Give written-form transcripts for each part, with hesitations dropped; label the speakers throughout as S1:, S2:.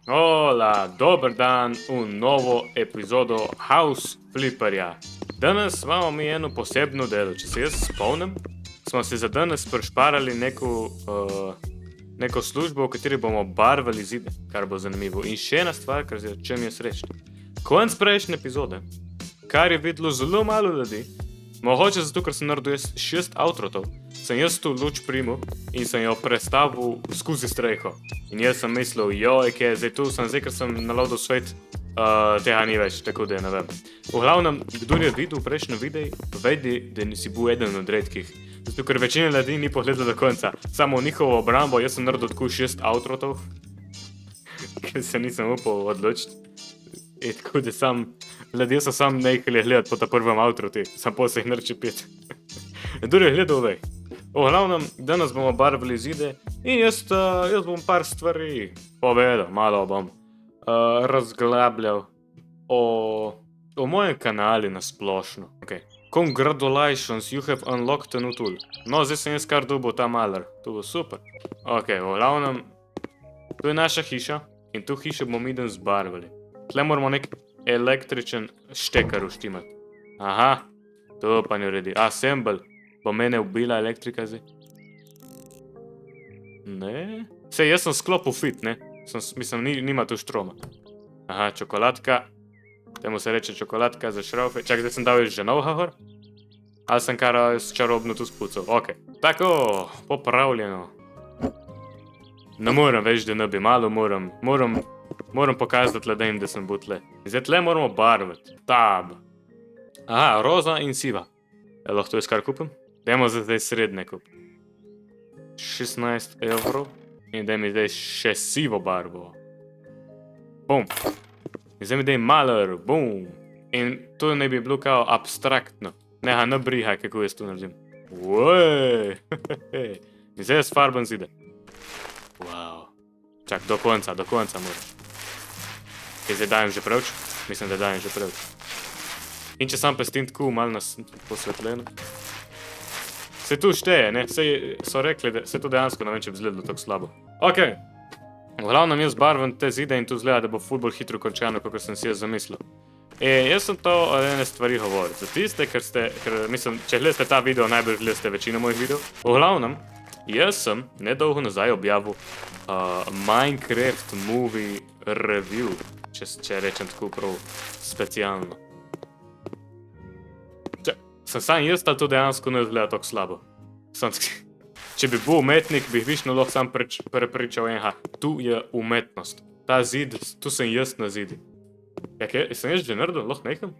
S1: Hola, dober dan v novo epizodo House Flipperja. Danes imamo mi eno posebno delo. Če se jaz spomnim, smo si za danes prišparali neko službo, v kateri bomo barvali zide, kar bo zanimivo. In še ena stvar, kar če mi je srečni. Konec prejšnje epizode, kar je videlo zelo malo ljudi, mogoče zato, ker sem naredil 6 outrotov, sem jaz tu luč primil in sem jo prestavil skozi streho. In jaz sem mislil, joj, kaj je zdaj tu, ker sem nalodil svet, tega ni več, tako da ne vem. V glavnem, kdo je videl prejšnjo video, vedi, da nisi bil eden od redkih. Zato, ker večina ljudi ni pogledala do konca. Samo njihovo obrambo, jaz sem naredil tako 6 outrotov, ker se nisem upal odločiti. In tako da ljudje so sam nehali gledati po ta prvem outroti, sam pa se jih nareče 5. Kdo je gledal, vej. V glavnem, danes bomo barvali zide in jaz bom par stvari povedal, malo bom razglabljal o mojem kanali na splošno. Okay. Congratulations, you have unlocked a new tool. No, zdaj sem jaz kar dobil ta maler, to bo super. Ok, v glavnem, to je naša hiša in tu hišo bomo idem zbarvali. Tle moramo nek električen štekar uštimati. Aha, to pa ne uredi. Assemble. Bo mene ubila elektrika zdaj? Ne? Sej, jaz sem sklopil fit, ne? Mislim, nima tu štroma. Aha, čokoladka. Temu se reče čokoladka za šraufe. Čak, zdaj sem dal još že novega gor? Ali sem kar čarobno tu spucal? Ok. Tako, popravljeno. Ne moram več, da ne bi malo, moram pokazati ljudem, da sem bil tle. Zdaj tle moramo barvati. Tab. Aha, roza in siva. Lahko to jaz kar kupim? Dajmo zdaj srednje kup. 16 evrov. In daj mi zdaj še sivo barvo. Bum. In zdaj mi daj maler. Bum. In to ne bi bilo kao abstraktno. Neha ne brihaj, kako jaz to naredim. Uej. In zdaj jaz farbam zide. Wow. Čak, do konca moram. Kaj zdaj dajem že prevč? Mislim, da dajem že prevč. In če sam pestim tako malo posvetljeno. Se tu šteje, ne? Sej so rekli, da se to dejansko ne vem, če bi izgledalo tako slabo. Ok. V glavnem jaz barvam te zide in tu izgleda, da bo ful bolj hitro končano, kot sem si jaz zamislil. Jaz sem to o ene stvari govoril. Za tiste, ker mislim, če gledate ta video, najbolj gledate večino mojih videov. V glavnem, jaz sem nedolgo nazaj objavil Minecraft movie review, če rečem tako prav specialno. Sam jaz to dejansko ne izgleda tako slabo. Če bi bil umetnik, bi višno lahko sam prepričal enha. Tu je umetnost. Ta zid, tu sem jaz na zidi. Sem jaz že naredil, lahko nekam?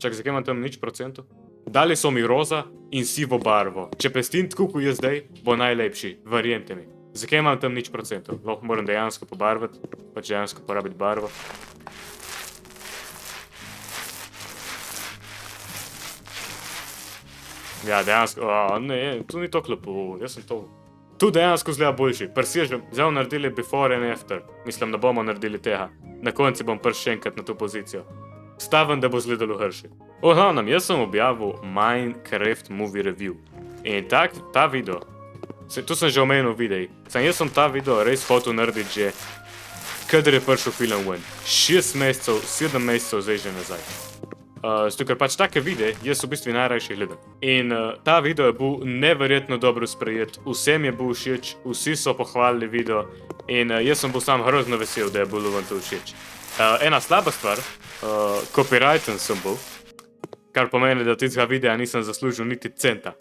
S1: Čak, zakaj imam tam nič procentov? Dali so mi roza in sivo barvo. Če pestim tako, kot je zdaj, bo najlepši. Verjemte mi. Zakaj imam tam nič procentov? Lahko moram dejansko pobarvati, pač dejansko porabiti barvo. Ja, dejansko, ne, tu ni to lepo, jaz sem to. Tu dejansko izgleda boljši, presežem, zdaj naredili before and after, mislim, da bomo naredili tega. Na konci bom prišel še enkrat na to pozicijo. Stavim, da bo izgledalo hrši. V glavnem, jaz sem objavil Minecraft movie review. In ta video, tu sem že omenil videi, jaz sem ta video res hotel narediti že, kadar je prišel film ven. 6 mesecev, 7 mesecev zdaj že nazaj. Zato, ker pač take videe, jaz v bistvu najrajši gledam. In ta video je bil neverjetno dobro sprejet, vsem je bil všeč, vsi so pohvalili video in jaz sem bil sam grozno vesel, da je bilo vam to všeč. Ena slaba stvar, copyrighten sem bil, kar pomeni, da od tistega videa nisem zaslužil niti centa.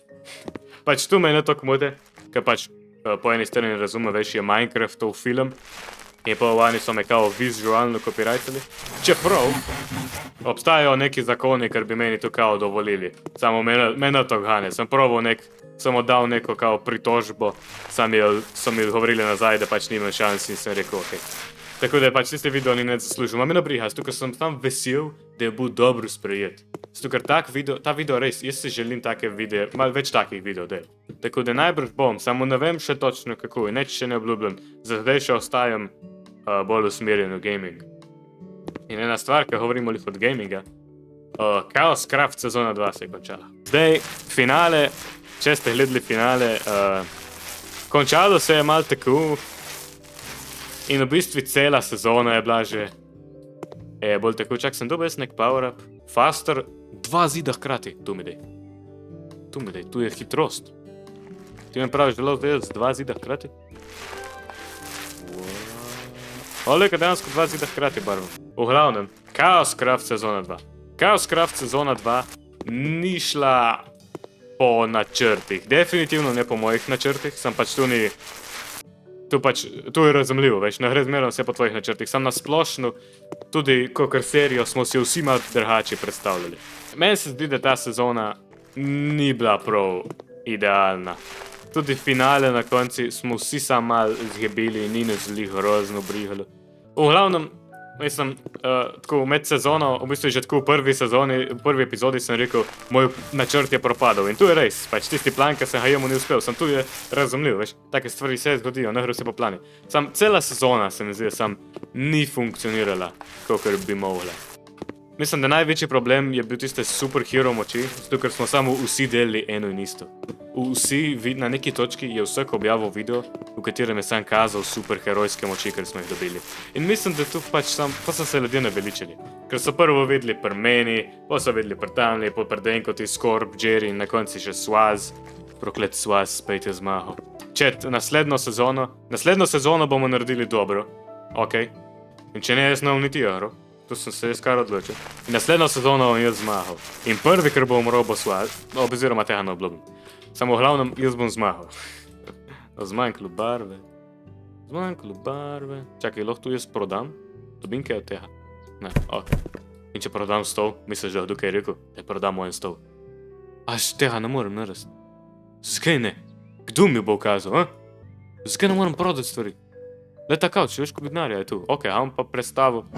S1: Pač tu me ne toliko moti, ker pač po eni strani razume, veš, je Minecraftov film, in pa oni so me kao vizualno copyrightali. Čeprav obstajajo neki zakoni, ker bi meni to kao dovolili. Samo mene to gane. Sem dal neko kao pritožbo, so mi odgovorili nazaj, da pač nimam šans in sem rekel, ok. Tako da je pač tisti video ni ne zaslužil. Ma me ne briga, zato ker sem tam vesel, da je bil dobro sprejet. Zato ker ta video res, jaz si želim take videe, malo več takih video del. Tako da najbrž bom, samo ne vem še točno kako in neč še ne obljubljam. Zdaj še ostajam bolj usmerjen v gaming. In ena stvar, ko govorimo od gaminga, Chaos Craft sezona 2 se je končala. Zdaj, finale, če ste gledali finale, končalo se je malo tako, In v bistvu cela sezona je bila že... bolj tako, čak sem dobil nek power-up. Faster, 2 zida hkrati. Tu mi dej, tu je hitrost. Ti mi praviš, da lahko delati z 2 zida hkrati? Ole, kad dejansko 2 zida hkrati barvo. V glavnem, Chaos Craft sezona 2. Chaos Craft sezona 2 ni šla po načrtih. Definitivno ne po mojih načrtih, sem pač tu ni... Tu je razumljivo, veš, ne gre zmerno vse po tvojih načrtih. Sam na splošno, tudi kakor serijo smo si vsi malo drugače predstavljali. Meni se zdi, da ta sezona ni bila prav idealna. Tudi finale na konci smo vsi sam malo zgebili in ni nas zli grozno brigalo. V glavnem, mislim, tako med sezono, v bistvu že tako v prvi epizodi sem rekel, moj načrt je propadal. In tu je res, pač tisti plan, ki sem ga jemu ni uspel, sam tu je razumljiv, veš, take stvari se zgodijo, ne gre vse po plani. Sam cela sezona se mi zdi, sam ni funkcionirala, kakor bi mogla. Mislim, da največji problem je bil tiste superhero moči, zato ker smo samo vsi delili eno in isto. Vsi, na neki točki je vsak objavil video, v katerem je sam kazal superherojske moči, ker smo jih dobili. In mislim, da tu pač pa so se ljudje naveličali. Ker so prvo videli pri meni, pa so videli pri Tamli, pa pri Denkoti, Scorp, Jerry in na konci še Swaz. Proklet Swaz, spet je zmahal. Čet, naslednjo sezono bomo naredili dobro. Ok. In če ne, jaz ne bom niti igral. Tu sem se jaz kar odločil. In naslednjo sezono bom jaz zmahal. In prvi, ker bom umrl, bo Swaz, oziroma tega ne obljubim. Samo v glavnem, jaz bom zmahal. Zmanjkalo barve. Čakaj, lahko tu jaz prodam? Dobim kaj od tega? Ne, ok. In če prodam stol, misliš, da je tukaj rekel, da prodam moj stol. Až tega ne morem narediti. Zakaj ne? Kdo mi bo ukazal, a? Zakaj ne morem prodati stvari? Le tako, če veš, koliko denarja je tu. Ok, a bom pa predstavil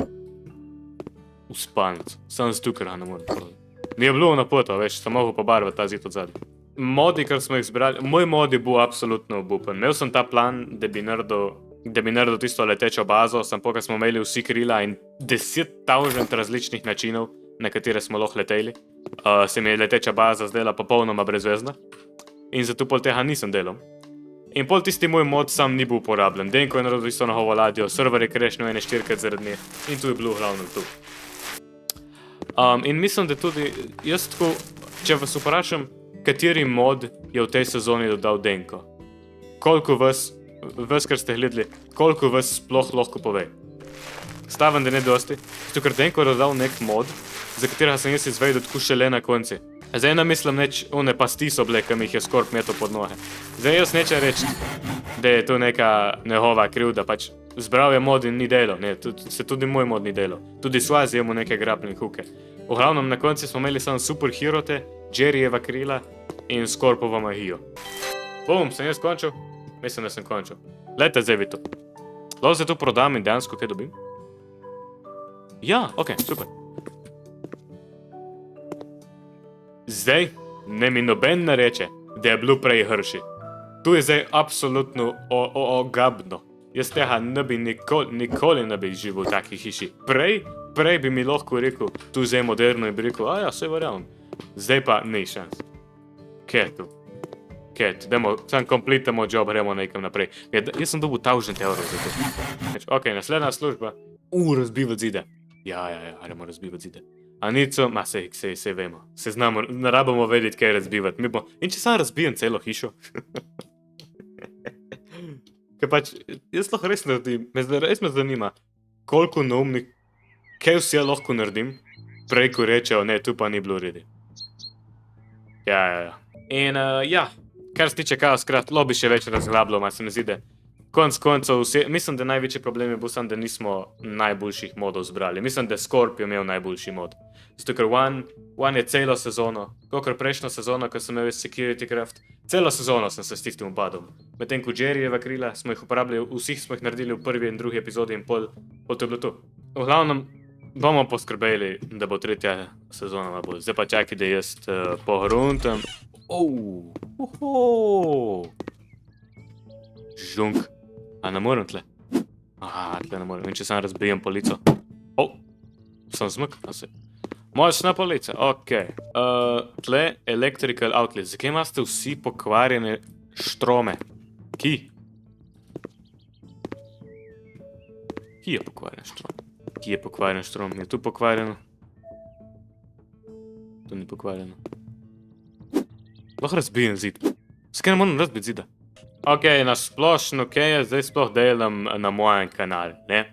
S1: v spalnico. Sam zato, ker ga ne morem prodati. Mi je bilo napoto, veš, sem mogel pobarvati ta zid od zadnji. Modi, kar smo jih zbrali, moj mod je bil absolutno obupen. Imel sem ta plan, da bi naredil tisto letečo bazo, sem pokaj smo imeli vsi krila in 10,000 različnih načinov, na katere smo lahko leteli. Se mi je leteča baza zdela popolnoma brezvezna in zato pol tega nisem delal. In pol tisti moj mod sam ni bil uporabljen. Denko je naredil isto novo ladjo, server je crashnil 4 zaradi nje in tu je bilo glavno tu. In mislim, da tudi jaz tako, če vas vprašam, kateri mod je v tej sezoni dodal Denko? Koliko vas, kar ste gledali, koliko vas sploh lahko pove? Stavim, da ne dosti, zato ker Denko je dodal nek mod, za katerega sem jaz izvedel tako šele na konci. Zdaj ne mislim neč, one pasti so bile, ki mi jih je Scorp metal pod noge. Zdaj jaz nečem reči, da je to neka njegova krivda, pač zbral je mod in ni delal, ne, se tudi moj mod ni delal. Tudi Swaz je imel neke grappling hooke. V glavnem na konci smo imeli samo superherote, Jerryjeva krila in Scorpovo magijo. Bum, sem jaz končil? Mislim, da sem končil. Lejte, zdaj vi to. Lahko se tu prodam in dejansko kaj dobim? Ja, ok, super. Zdaj, ne mi noben nareče, da je bilo prej hrši. Tu je zdaj absolutno ogabno. Jaz tega ne bi nikoli ne bi živel v taki hiši. Prej bi mi lahko rekel, tu zdaj moderno in bi rekel, ja, saj verjamem. Zdaj pa ni šans. Kaj je tu? Dajmo, sam komplitamo job, gremo nekam naprej. Jaz sem dobil 1000 evrov za to. Ok, naslednja služba. Razbivati zide. Ja, gremo razbivati zide. A nico, sej vemo. Se znamo, ne rabimo vedeti, kaj razbivati. In če sam razbijem celo hišo. Ker pač, jaz lahko res naredim, res me zanima, koliko neumnih, kaj vse lahko naredim, prej ko rečejo, ne, tu pa ni bilo redi. Ja. In ja, kar se tiče Chaos Craft, bi še več razglabljal, se mi zdi, da konc koncev, mislim, da največji problem je bil sam, da nismo najboljših modov zbrali. Mislim, da Scorp je imel najboljši mod. Zato ker One je celo sezono, kakor prejšnjo sezono, ko sem imel Security Craft, celo sezono sem se s tistim ubadal. Medtem ko Jerryjeva krila smo jih uporabljali, vseh smo jih naredili v prvi in drugi epizodi in pol to je bilo to. V glavnem, bomo poskrbeli, da bo tretja sezona bolj. Zdaj pa čakaj, da jaz pohruntam. Žunk. A ne morem tle? Aha, tle ne morem. In če sam razbijem polico. Sem zmk, asi. Močna polica, ok. Tle electrical outlet. Zakaj imate vsi pokvarjene štrome? Ki? Kje je pokvarjen štrom? Kje je pokvarjen štrom? Je tu pokvarjeno? Tu ni pokvarjeno. Lahko razbijem zid. Skaj ne moram razbiti zida. Ok, na splošno, kaj je zdaj sploh delam na mojem kanalu, ne?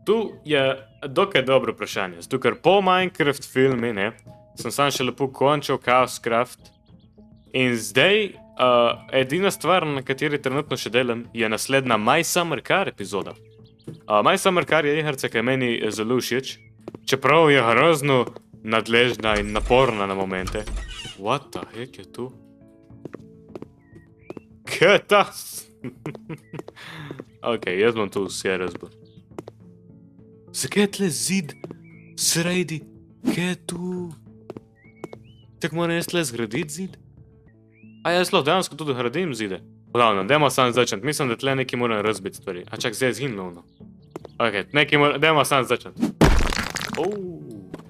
S1: Tu je dokaj dobro vprašanje, zato ker po Minecraft filmi, ne, sem sam še lepo končal Chaoscraft in zdaj edina stvar, na kateri trenutno še delam, je naslednja My Summer Car epizoda. My Summer Car je igrca, ki je meni zelo všeč, čeprav je grozno nadležna in naporna na momente. What the heck je tu? Kaj je ta? Ok, jaz bom tu vse razbil. Zakaj je tle zid sredi? Kaj je tu? Tako moram jaz tle zgraditi zid? A jaz lahko dejansko tudi gradim zide. Glavno, dajmo sam začeti. Mislim, da tle nekaj moram razbiti stvari. A čak, zdaj je zginilo ono. Ok, nekaj moram, dajmo sam začeti.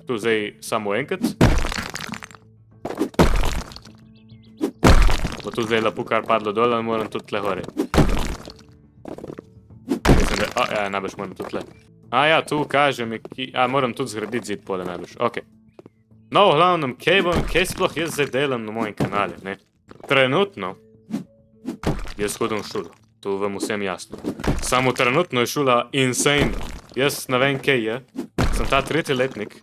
S1: Tu zdaj samo enkrat. Bo tu zdaj lepo kar padlo dol, in moram tudi tle gori. Mislim, da, ja, najbrž moram tudi tle. A ja, tu kaže mi, moram tudi zgraditi zid pole najbrž, ok. No, v glavnem, kaj sploh jaz zdaj delam na mojem kanale, ne? Trenutno jaz hodim v šolo, to vam vsem jasno. Samo trenutno je šola insane. Jaz ne vem, kaj je. Sem ta tretji letnik.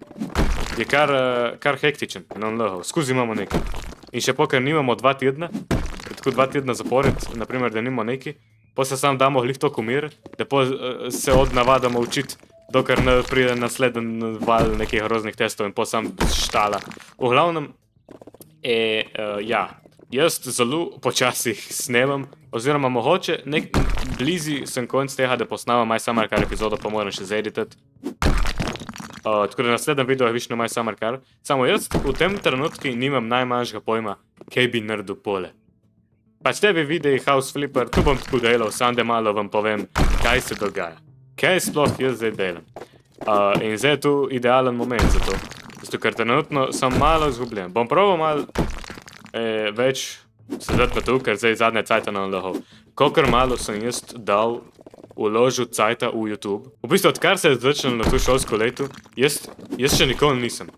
S1: Je kar hektičen, non-legal. Skuzi imamo nekaj. In še pokaj nimamo 2 tedna, tako 2 tedna zapored, naprimer, da nimamo nekaj, pa se sam damo glih toliko mir, da se odnavadamo učiti, dokler ne pride nasleden val nekih groznih testov in pa sam štala. V glavnem, ja, jaz zelo počasih snemam, oziroma mogoče blizi sem konc tega, da posnamam My Summer Car epizodo, pa moram še zaeditati. Tako da naslednjem videu je višno My Summer Car. Samo jaz v tem trenutku nimam najmanjšega pojma, kaj bi naredil pole. Pač tebi videi House Flipper, tu bom tako delal, sam da malo vam povem, kaj se dogaja. Kaj sploh jaz zdaj delam. In zdaj je tu idealen moment za to. Zato ker trenutno sem malo izgubljen. Bom probal malo več sedeti pa tu, ker zdaj zadnje cajta nam lahko. Kolikor malo sem jaz uložil cajta v YouTube. V bistvu, odkar se je začelo na to šolsko leto, jaz še nikoli nisem.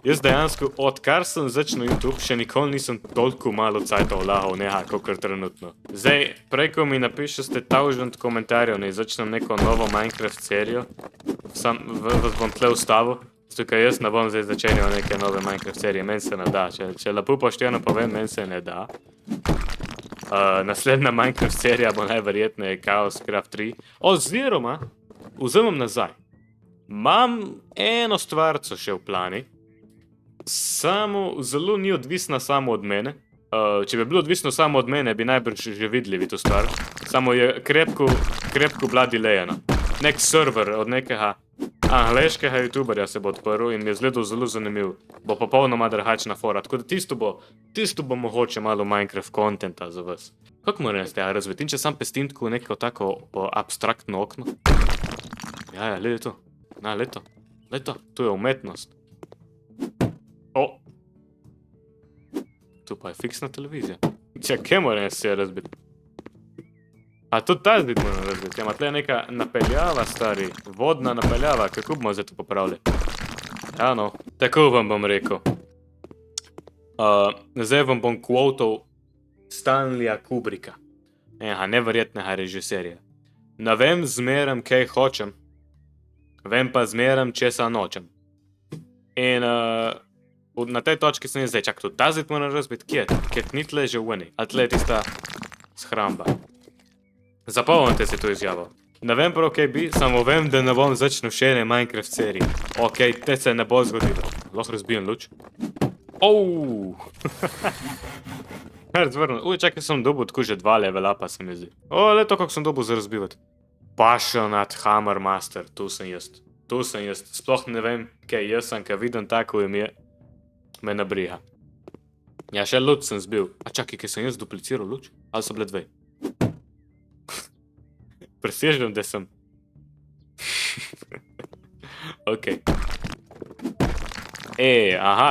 S1: Jaz dejansko, odkar sem začel YouTube, še nikoli nisem toliko malo cajta vlagal neha, kakor trenutno. Zdaj, preko mi napišete 1000 komentarjev, ne začnem neko novo Minecraft serijo. Vas bom tle ustavil, zato ker jaz ne bom zdaj začenjal neke nove Minecraft serije, meni se ne da. Če lepo pošteno povem, meni se ne da. Naslednja Minecraft serija bo najverjetneje Chaoscraft 3. Oziroma, vzemem nazaj. Imam eno stvarco še v plani, samo zelo ni odvisna samo od mene. Če bi bilo odvisno samo od mene, bi najbrž že videli to stvar. Samo je krepko bila delejena. Nek server od nekega angleškega youtuberja se bo odprl in mi je zgledal zelo zanimiv. Bo popolnoma drugačna fora. Tako da tisto bo mogoče malo Minecraft contenta za vas. Kako moram jaz tega razviti? In če sam pestim tako neko tako abstraktno okno? Ja, glede to. Na, leto. Tu je umetnost. Tu pa je fiksna televizija. Kaj moram jaz se razbiti? A tudi ta zid moram razbiti. Ima tle neka napeljava, stari. Vodna napeljava. Kako bomo zdaj to popravili? Ja, no. Tako vam bom rekel. Zdaj vam bom quotal Stanleya Kubricka. Neverjetnega režiserja. Ne vem zmeraj, kaj hočem. Vem pa zmeraj, česa nočem. In na tej točki sem zdaj, čak, tudi ta zid moram razbiti, kje? Ker ni tle že veni, a tle je tista shramba. Zapomnite si to izjavo. Ne vem prav, kaj bi, samo vem, da ne bom začel še ene Minecraft serije. Ok, te se ne bo zgodilo. Lahko razbijem luč. Kar zvrnil. Čakaj, sem dobil tako že 2 level upa, se mi zdi. Leto, kako sem dobil za razbivati. Passionate Hammer Master, tu sem jaz. Sploh ne vem, kaj jaz sem, kaj vidim tako ime. Me nabriha. Ja, še luč sem zbil. A čakaj, kaj sem jaz dupliciral luč? Ali so bile 2? Presežem, da sem. Ok.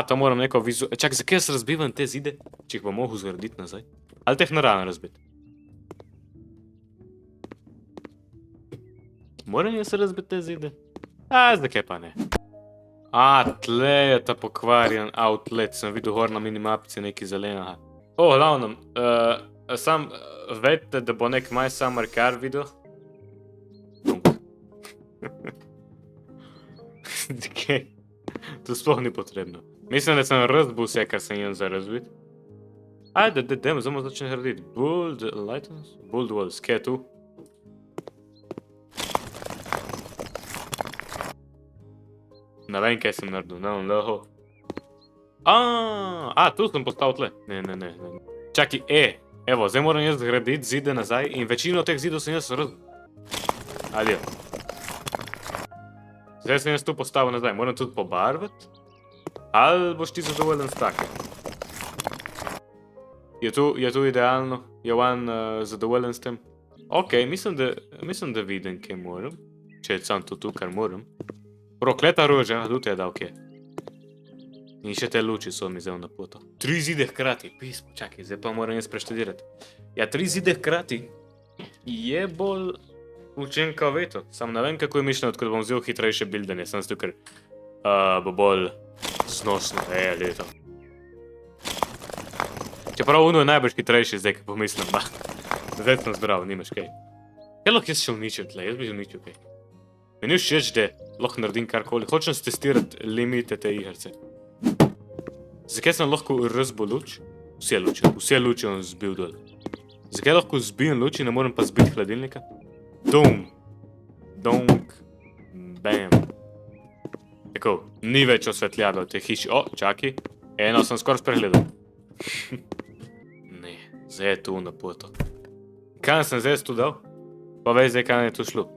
S1: To moram neko Čakaj, zakaj jaz razbivam te zide? Če jih bom mogel zgraditi nazaj? Ali teh naravno razbiti? Moram jaz razbiti te zide? A, zdaj pa ne. A, tle je ta pokvarjen outlet, sem videl gor na minimapici nekaj zelenega. O, glavnem, sam vedite, da bo nek My Summer Car video? Zakaj? To sploh ni potrebno. Mislim, da sem razbil vse, kar sem jem za razbiti. Ajde, dajmo, zdaj začne graditi. Build lightens? Build walls, kaj je tu? Ne vem, kaj sem naredil, ne vem, leho. Tu sem postavil tle. Ne. Čakaj, evo, zdaj moram jaz graditi zide nazaj in večino teh zidov sem jaz razbil. Ali je? Zdaj sem jaz tu postavil nazaj, moram tudi pobarvati? Ali boš ti zadovoljen s takim? Je tu idealno? Je Van zadovoljen s tem? Ok, mislim, da vidim, kaj moram. Če je sam tu, kar moram. Prokleta roža, tu te je dal kje. In še te luči so mi zel na poto. 3 zide hkrati, pismo, čakaj, zdaj pa moram jaz preštudirati. Ja, 3 zide hkrati je bolj učinkovito. Sam ne vem, kako je mišljeno, tako da bom vzel hitrejše buildanje, sem zato, ker bo bolj znosno, leto. Čeprav uno je najbolj hitrejši zdaj, kaj pomislim, ba. Zdaj sem zdrav, nimaš kaj. Kaj lahko jaz še uničil tle, jaz bi uničil kaj. Meni všeč, da lahko naredim karkoli. Hočem stestirati limite te igrce. Zakaj sem lahko razbil luč? Vse luči on zbil dol. Zakaj lahko zbijem luči, ne morem pa zbiti hladilnika? Dum. Donk. Bam. Tako, ni več osvetljado v tej hiši. O, čakaj. Eno sem skoraj spregledal. Ne, zdaj je tu na poto. Kaj sem zdaj tu dal? Pa vej zdaj, kaj je tu šlo.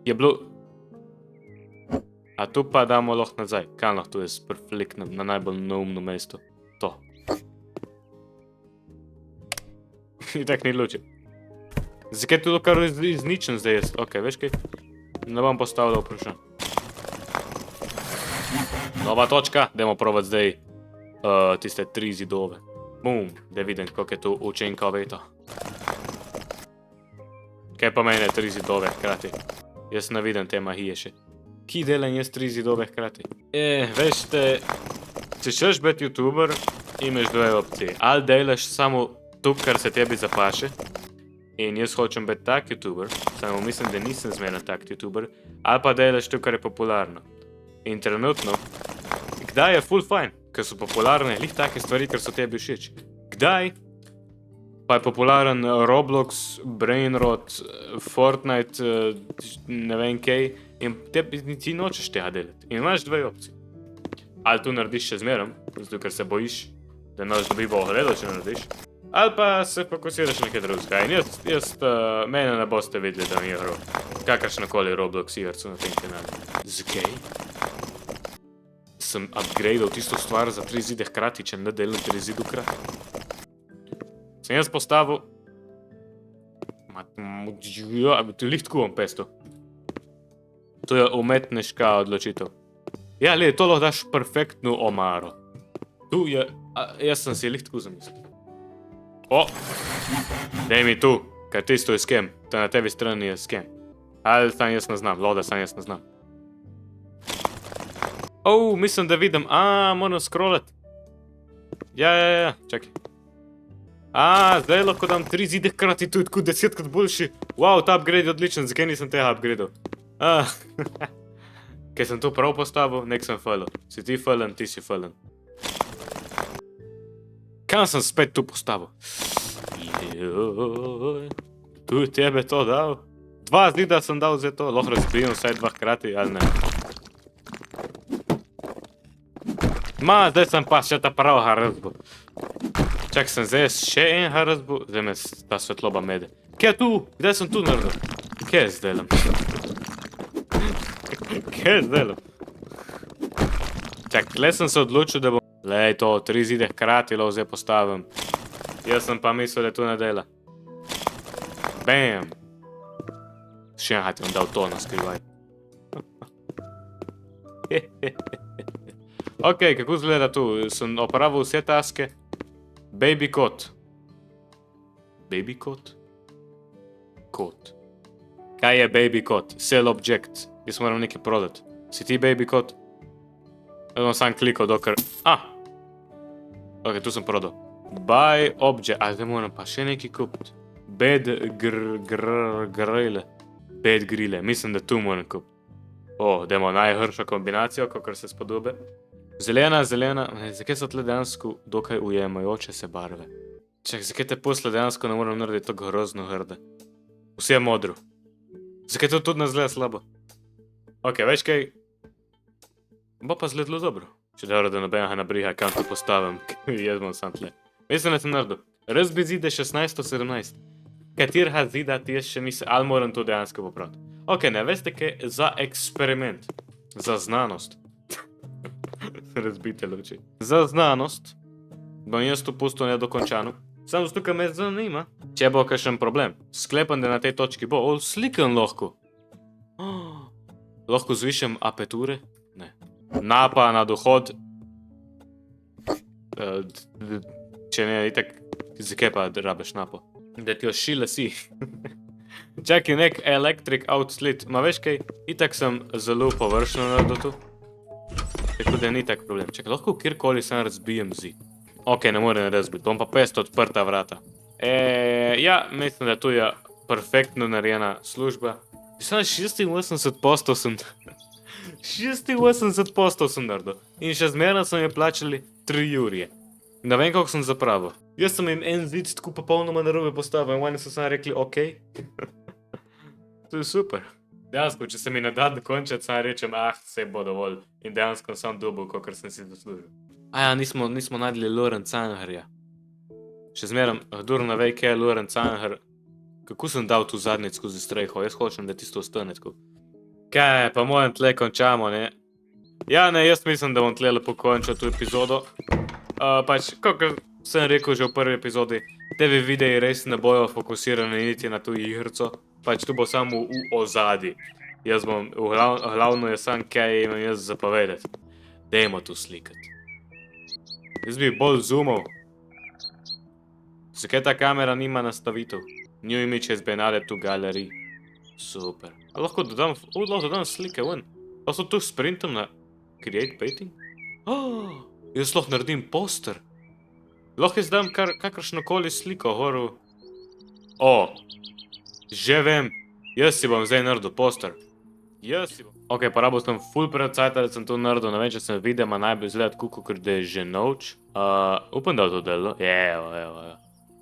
S1: Je bilo... A tu pa damo lahko nazaj. Kaj lahko tu jaz prefliknem na najbolj neumno mesto? To. I tak ni luči. Zakaj tu kar izničen zdaj jaz? Ok, veš kaj? Ne bom postavljal vprašanj. Nova točka. Dajmo probati zdaj tiste 3 zidove. Bum, da vidim, kako je tu učinkovito. Kaj pa mene 3 zidove hkrati? Jaz ne vidim te magije še. Ki delam jaz 3 zidove hkrati? Veš te, če ćeš biti youtuber, imaš 2 opcije. Ali delaš samo to, kar se tebi zapaše, in jaz hočem biti tak youtuber, samo mislim, da nisem zmerno tak youtuber, ali pa delaš to, kar je popularno. In trenutno, kdaj je full fajn, ker so popularne lih take stvari, ker so tebi všeč. Kdaj pa je popularen Roblox, Brainrot, Fortnite, ne vem kaj, in ti nočeš tega delati. In imaš 2 opcije. Ali tu narediš še zmerom, zato ker se bojiš, da imaš dobivo ogledal, če narediš. Ali pa se fokusiraš na nekaj drugega. In jaz mene ne boste videli, da mi igral kakršnokoli Roblox igrco na tem kanalu. Zakaj? Sem upgradeal tisto stvar za 3 zide hkrati, če ne delam 3 zidu hkrati. Sem jaz postavil... To je lih tako bom pesto. To je umetniška odločitev. Ja, gled, to lahko daš perfektno omaro. Tu je... Jaz sem si lih tako zamislil. O! Daj mi tu, ker tisto je skem. To na tebi strani je skem. Ali sam jaz ne znam, loda sam jaz ne znam. Mislim, da vidim. Moram scrollat. Ja, čakaj. Zdaj lahko dam 3 zide hkrati, tu je tako 10krat boljši. Wow, ta upgrade je odličen, zakaj nisem tega upgradeal? Kaj sem to prav postavil, nek sem failen. Si ti failen, ti si failen. Kam sem spet tu postavil? Tu je tebe to dal. 2 zida sem dal za to, lahko razbijem vsaj 2 hkrati, ali ne. Zdaj sem pa še ta pravega razbil. Čak, sem zdaj še enega razbil, zdaj me ta svetloba mede. Kaj je tu? Kdaj sem tu naredil? Kaj je zdelam? Kaj je zdelam? Čak, le sem se odločil, da bom... Lej to, 3 zide hkrati lahko zdaj postavim. Jaz sem pa mislil, da tu ne dela. Bam! Še enega ti bom dal to na skrivaj. Ok, kako izgleda tu? Sem opravil vse taske. Baby kot. Baby kot? kot. Kaj je baby kot? Sell object. Jaz moram nekaj prodati. Si ti baby kot? Jaz bom sam klikal, dokler... Ok, tu sem prodal. Buy object. Zdaj moram pa še nekaj kupiti. Bed grille. Mislim, da tu moram kupiti. Dajmo najhršo kombinacijo, kakor se spodobe. Zelena. Zakaj so tle dejansko dokaj ujemajoče se barve? Čak, zakaj te posle dejansko ne moram narediti tako grozno hrde? Vse je modro. Zakaj to tudi ne zgleda slabo? Ok, veš kaj? Bo pa zgledalo dobro. Če dobro, da nobenega ne briga, kam to postavim. Jaz bom sam tle. Mislim, da sem naredil. Razbi zide 16-17. Katerega zida ti jaz še nisem, ali moram to dejansko popraviti. Ok, ne veste kaj? Za eksperiment. Za znanost. Razbite luči. Za znanost bom jaz to pustil nedokončano. Samo zato, ker me zanima, če bo kakšen problem. Sklepam, da na tej točki bo. Slikam lahko. Lahko zvišam aperture? Ne. Napa na dohod. Če ne, itak, zakaj pa rabiš napo? Da ti ošile si. Čakaj, nek electric outlet. Ma veš kaj, itak sem zelo površno naredil tu. Tako da ni tak problem. Čakaj, lahko kjerkoli sem razbijem zid. Ok, ne morem razbiti, bom pa pest odprta vrata. Ja, mislim, da tu je perfektno narejena služba. Samo 86% sem... 86% sem naredil. In še zmerno so mi plačali 3 jurje. Ne vem, kako sem zapravil. Jaz sem jim en zid tako popolnoma narobe postavil in oni so samo rekli, ok. To je super. Dejansko, če se mi ne da dokončati, samo rečem, vse bo dovolj. In dejansko sam dobil, kakor sem si zaslužil. Nismo najdli Lorenz Angerja. Še zmeram, kdor ne ve, kaj je Lorenz Anger. Kako sem dal tu zadnjič skozi streho? Jaz hočem, da tisto ostane tako. Kaj, pa mojem tle končamo, ne? Ja, ne, jaz mislim, da bom tle lepo končal to epizodo. Pač, kakor sem rekel že v prvi epizodi, tebi videi res ne bojo fokusirani niti na to igrico. Pač tu bo samo v ozadju. Jaz bom, glavno je sam, kaj imam jaz zapovedati. Dajmo tu slikati. Jaz bi bolj zoomov. Zakaj ta kamera nima nastavitev? New image has been added to gallery. Super. A lahko dodam slike ven? Pa so tu sprintom na create painting? Jaz lahko naredim poster. Lahko jaz dam kakršnokoli sliko goru. Že vem. Jaz si bom zdaj naredil poster. Ok, porabil sem full predcajta, da sem to naredil. Ne vem, če sem videl, ma najbolj izgleda tako, ker da je že noč. Upam, da je to delo. Evo.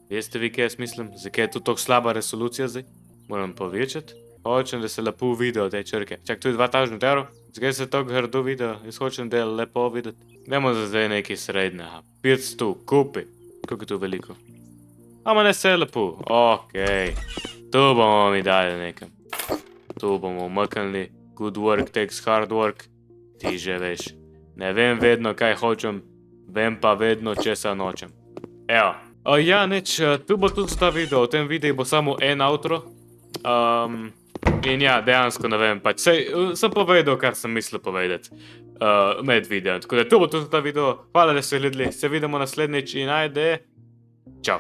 S1: Veste vi, kaj jaz mislim? Zakaj je to tako slaba resolucija zdaj? Moram povečati. Hočem, da se lepo vidi od te črke. Čak, tu je 2000 evrov. Zakaj se tako grdo video? Jaz hočem, da je lepo videti. Dajmo za zdaj nekaj srednjega. 500, kupi. Koliko je to veliko? Ma ne se lepo. Ok. Tu bomo mi dali nekam. Tu bomo umaknili. Good work takes hard work. Ti že veš. Ne vem vedno, kaj hočem. Vem pa vedno, česa nočem. Evo. Ja, nič. Tu bo tudi ta video. V tem videu bo samo en outro. In ja, dejansko ne vem, pač sem povedal, kar sem mislil povedati med videom. Tako da to bo tudi ta video. Hvala, da ste gledali. Se vidimo naslednjič in ajde. Čau.